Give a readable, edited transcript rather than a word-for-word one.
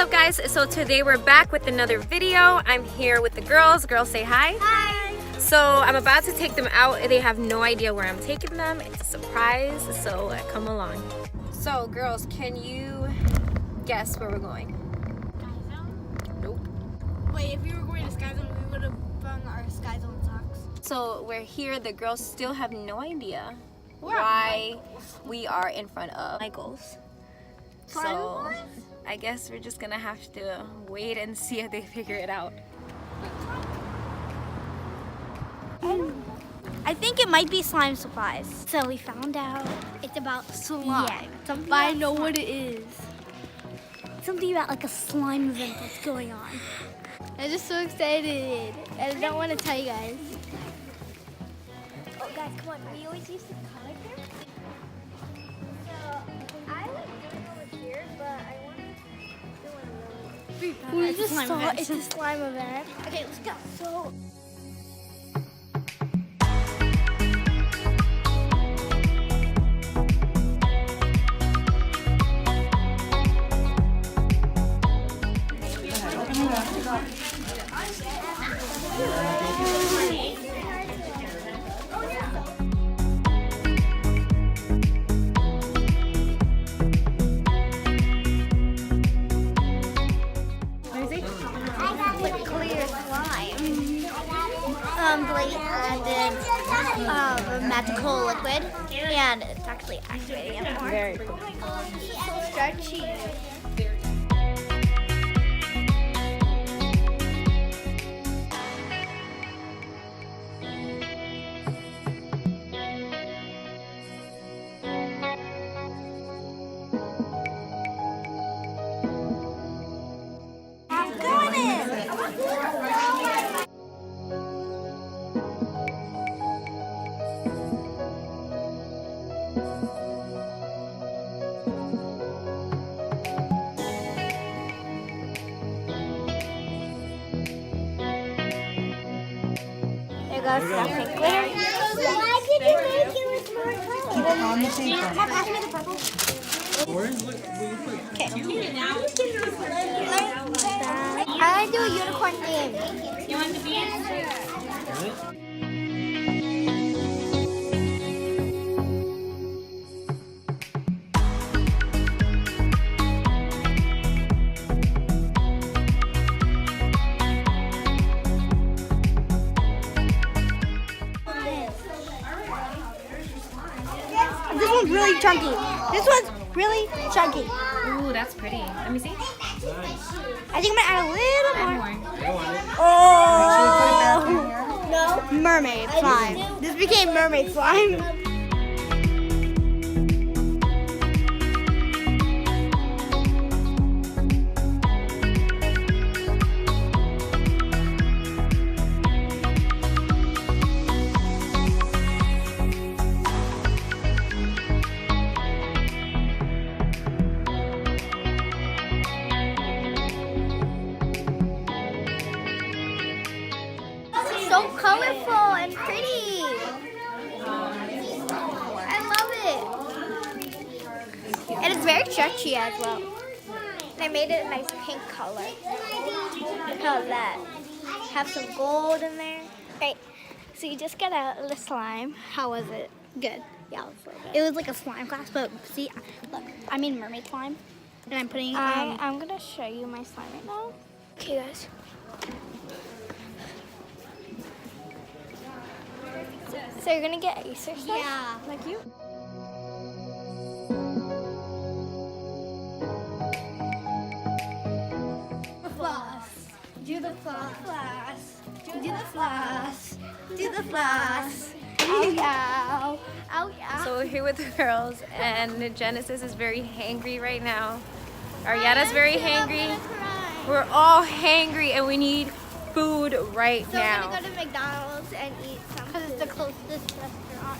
up guys? So today we're back with another video. I'm here with the girls. Girls, say hi. Hi. So I'm about to take them out. They have no idea where I'm taking them. It's a surprise, so come along. So girls, can you guess where we're going? Nope. Wait, if you were going to Sky Zone, we would have brought our Sky Zone socks. So we're here. The girls still have no idea why we are in front of Michael's. So I guess we're just gonna have to wait and see if they figure it out. I think it might be slime supplies. So we found out it's about slime. Yeah, but I know what it is. Something about like a slime event that's going on. I'm just so excited. And I don't want to tell you guys. Oh guys, come on. We always used to color here. So I like doing over here, but I want to do one of those. We just saw it's a slime event. Okay, let's go. So. Blade added a magical liquid, and it's actually activating it more. Very cool. So stretchy. I'm doing it! There goes some glitter. Why did you make it with more colors? On the same color. Pass me the purple. Okay. I want to do a unicorn theme. You want to be in? This one's really chunky. This one's really chunky. Ooh, that's pretty. Let me see. I think I'm gonna add a little more. More. Oh no! Mermaid slime. This became mermaid slime. So colorful and pretty. I love it. And it's very stretchy as well. And I made it a nice pink color. How's that? Have some gold in there. Right. So you just get out the slime. How was it? Good. Yeah, it was a little bit. It was like a slime class, but see, look, I made mermaid slime. And I'm putting I'm gonna show you my slime right now. Okay guys. So you're gonna get Acer stuff? Yeah. Like you? Floss. Do the floss. Do the floss. Do the floss. Ow, ow. Ow, ow. So we're here with the girls, and Genesis is very hangry right now. Ariana's very hangry. We're all hangry, and we need food right now. So we're gonna go to McDonald's and eat some because it's the closest restaurant.